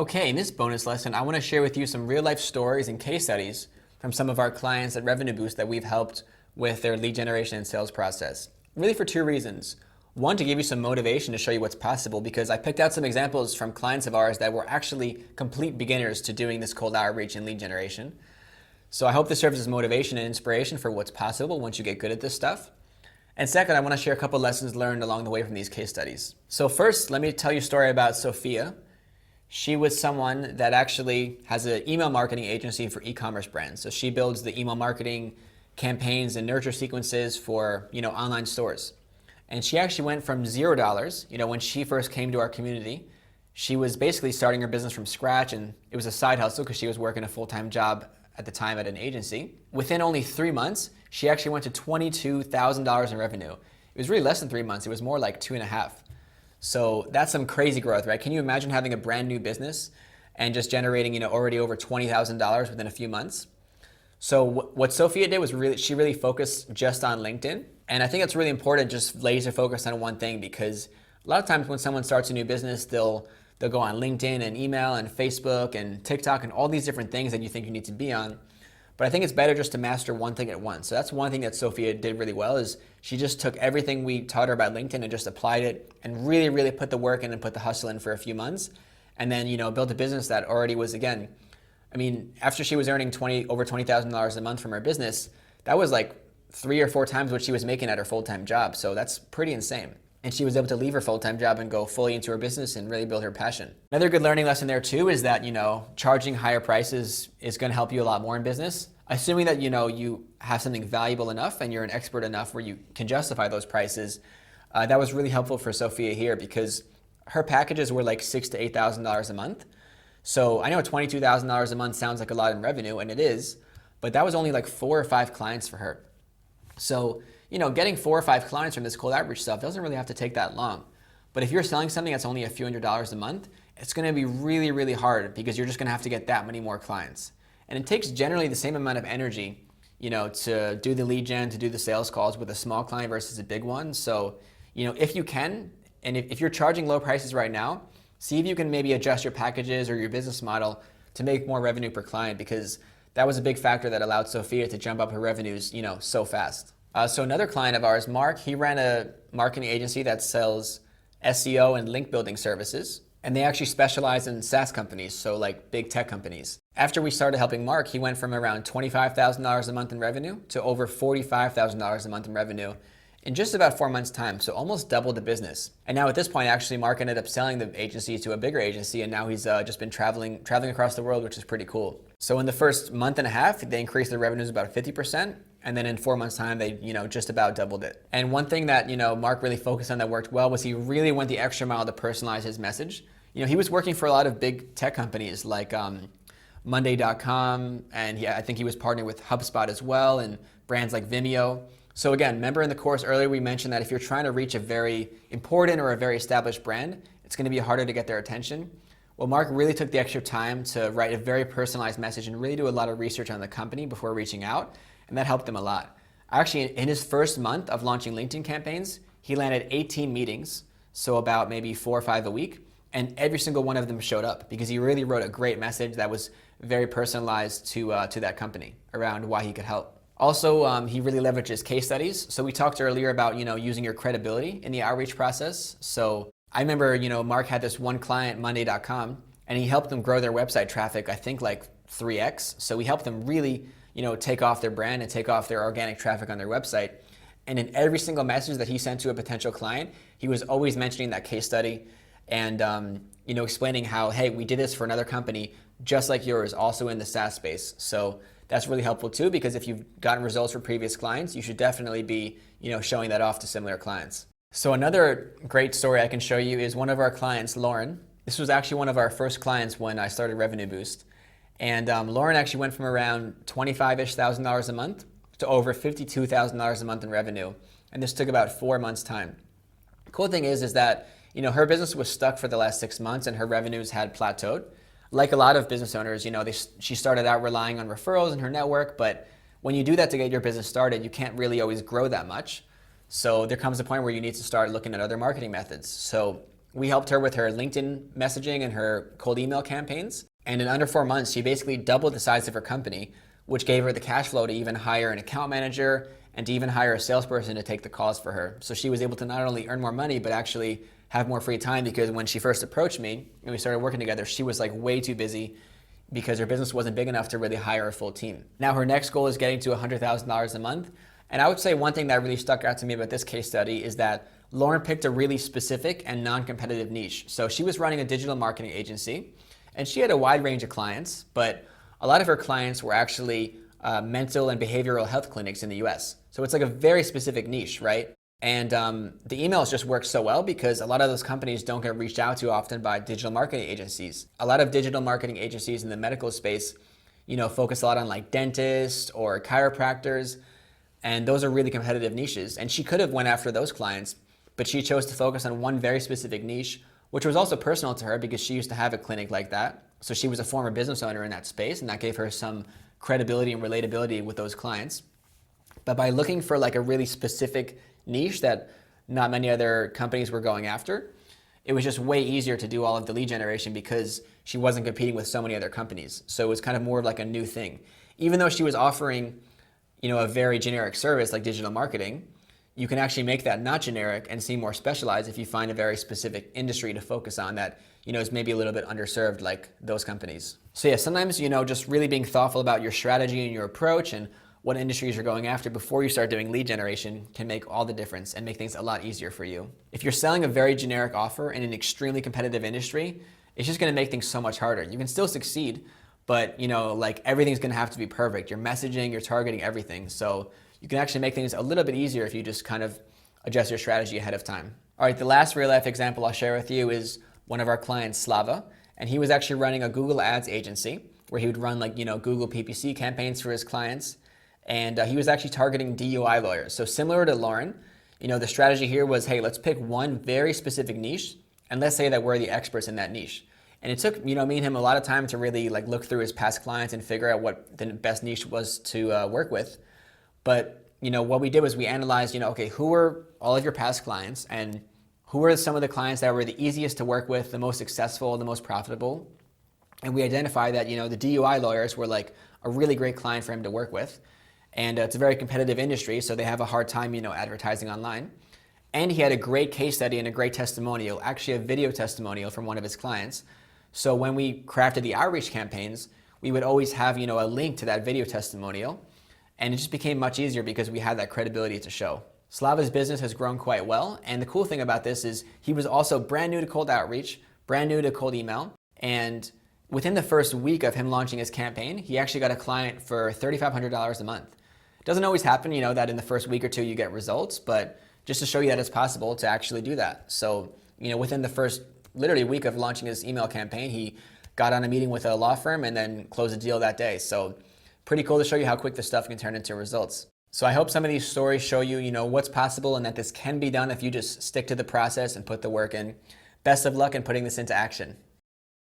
Okay, in this bonus lesson, I want to share with you some real life stories and case studies from some of our clients at Revenue Boost that we've helped with their lead generation and sales process. Really for two reasons. One, to give you some motivation to show you what's possible, because I picked out some examples from clients of ours that were actually complete beginners to doing this cold outreach and lead generation. So I hope this serves as motivation and inspiration for what's possible once you get good at this stuff. And second, I want to share a couple lessons learned along the way from these case studies. So first, let me tell you a story about Sophia. She was someone that actually has an email marketing agency for e-commerce brands. So she builds the email marketing campaigns and nurture sequences for, online stores. And she actually went from $0, when she first came to our community. She was basically starting her business from scratch, and it was a side hustle because she was working a full-time job at the time at an agency. Within only 3 months, she actually went to $22,000 in revenue. It was really less than 3 months. It was more like 2.5. So that's some crazy growth, right? Can you imagine having a brand new business and just generating, already over $20,000 within a few months? So what Sophia did was she really focused just on LinkedIn. And I think it's really important, just laser focus on one thing, because a lot of times when someone starts a new business, they'll go on LinkedIn and email and Facebook and TikTok and all these different things that you think you need to be on. But I think it's better just to master one thing at once. So that's one thing that Sophia did really well, is she just took everything we taught her about LinkedIn and just applied it and really, really put the work in and put the hustle in for a few months. And then, built a business that already was, after she was earning over $20,000 a month from her business, that was like 3 or 4 times what she was making at her full-time job. So that's pretty insane. And she was able to leave her full-time job and go fully into her business and really build her passion. Another good learning lesson there too is that, charging higher prices is going to help you a lot more in business. Assuming that, you have something valuable enough and you're an expert enough where you can justify those prices. That was really helpful for Sophia here, because her packages were like $6,000 to $8,000 a month. So I know $22,000 a month sounds like a lot in revenue, and it is, but that was only like 4 or 5 clients for her. So, getting 4 or 5 clients from this cold outreach stuff doesn't really have to take that long. But if you're selling something that's only a few $100s a month, it's going to be really, really hard, because you're just going to have to get that many more clients. And it takes generally the same amount of energy, to do the lead gen, to do the sales calls with a small client versus a big one. So, if you can, and if you're charging low prices right now, see if you can maybe adjust your packages or your business model to make more revenue per client, because that was a big factor that allowed Sophia to jump up her revenues, so fast. So another client of ours, Mark, he ran a marketing agency that sells SEO and link building services. And they actually specialize in SaaS companies, so like big tech companies. After we started helping Mark, he went from around $25,000 a month in revenue to over $45,000 a month in revenue in just about 4 months' time, so almost doubled the business. And now at this point, actually, Mark ended up selling the agency to a bigger agency, and now he's just been traveling across the world, which is pretty cool. So in the first month and a half, they increased their revenues about 50%, and then in 4 months' time, they just about doubled it. And one thing that Mark really focused on that worked well was he really went the extra mile to personalize his message. He was working for a lot of big tech companies like Monday.com, and I think he was partnering with HubSpot as well, and brands like Vimeo. So again, remember in the course earlier we mentioned that if you're trying to reach a very important or a very established brand, it's going to be harder to get their attention. Well, Mark really took the extra time to write a very personalized message and really do a lot of research on the company before reaching out, and that helped him a lot. Actually, in his first month of launching LinkedIn campaigns, he landed 18 meetings, so about maybe 4 or 5 a week, and every single one of them showed up because he really wrote a great message that was very personalized to that company around why he could help. Also, he really leveraged his case studies. So we talked earlier about, using your credibility in the outreach process. So I remember, Mark had this one client, Monday.com, and he helped them grow their website traffic, I think like 3x. So we helped them really, take off their brand and take off their organic traffic on their website. And in every single message that he sent to a potential client, he was always mentioning that case study and, explaining how, hey, we did this for another company just like yours, also in the SaaS space. So that's really helpful too, because if you've gotten results for previous clients, you should definitely be, showing that off to similar clients. So another great story I can show you is one of our clients, Lauren. This was actually one of our first clients when I started Revenue Boost. And Lauren actually went from around $25,000-ish a month to over $52,000 a month in revenue. And this took about 4 months' time. The cool thing is that, her business was stuck for the last 6 months and her revenues had plateaued. Like a lot of business owners, she started out relying on referrals in her network, but when you do that to get your business started, you can't really always grow that much. So there comes a point where you need to start looking at other marketing methods. So We helped her with her LinkedIn messaging and her cold email campaigns. And in under 4 months, she basically doubled the size of her company, which gave her the cash flow to even hire an account manager and to even hire a salesperson to take the calls for her. So she was able to not only earn more money, but actually have more free time, because when she first approached me and we started working together, she was like way too busy because her business wasn't big enough to really hire a full team. Now her next goal is getting to $100,000 a month. And I would say one thing that really stuck out to me about this case study is that Lauren picked a really specific and non-competitive niche. So she was running a digital marketing agency and she had a wide range of clients, but a lot of her clients were actually mental and behavioral health clinics in the US. So it's like a very specific niche, right? And the emails just work so well because a lot of those companies don't get reached out to often by digital marketing agencies. A lot of digital marketing agencies in the medical space, focus a lot on like dentists or chiropractors, and those are really competitive niches. And she could have went after those clients, but she chose to focus on one very specific niche, which was also personal to her because she used to have a clinic like that. So she was a former business owner in that space, and that gave her some credibility and relatability with those clients. But by looking for like a really specific niche that not many other companies were going after, it was just way easier to do all of the lead generation because she wasn't competing with so many other companies. So it was kind of more of like a new thing. Even though she was offering, a very generic service like digital marketing, you can actually make that not generic and seem more specialized if you find a very specific industry to focus on that, is maybe a little bit underserved like those companies. So yeah, sometimes, just really being thoughtful about your strategy and your approach and what industries you're going after before you start doing lead generation can make all the difference and make things a lot easier for you. If you're selling a very generic offer in an extremely competitive industry, it's just going to make things so much harder. You can still succeed, but everything's going to have to be perfect. Your messaging, your targeting, everything. So you can actually make things a little bit easier if you just kind of adjust your strategy ahead of time. All right, the last real life example I'll share with you is one of our clients, Slava, and he was actually running a Google Ads agency where he would run Google PPC campaigns for his clients. And he was actually targeting DUI lawyers. So similar to Lauren, the strategy here was, hey, let's pick one very specific niche and let's say that we're the experts in that niche. And it took, me and him a lot of time to really look through his past clients and figure out what the best niche was to work with. But, what we did was we analyzed, okay, who were all of your past clients and who were some of the clients that were the easiest to work with, the most successful, the most profitable. And we identified that, the DUI lawyers were like a really great client for him to work with. And it's a very competitive industry, so they have a hard time, advertising online. And he had a great case study and a great testimonial, actually a video testimonial from one of his clients. So when we crafted the outreach campaigns, we would always have, a link to that video testimonial. And it just became much easier because we had that credibility to show. Slava's business has grown quite well. And the cool thing about this is he was also brand new to cold outreach, brand new to cold email. And within the first week of him launching his campaign, he actually got a client for $3,500 a month. It doesn't always happen, that in the first week or two you get results, but just to show you that it's possible to actually do that. So, within the first literally week of launching his email campaign, he got on a meeting with a law firm and then closed a deal that day. So pretty cool to show you how quick this stuff can turn into results. So I hope some of these stories show you, what's possible and that this can be done if you just stick to the process and put the work in. Best of luck in putting this into action.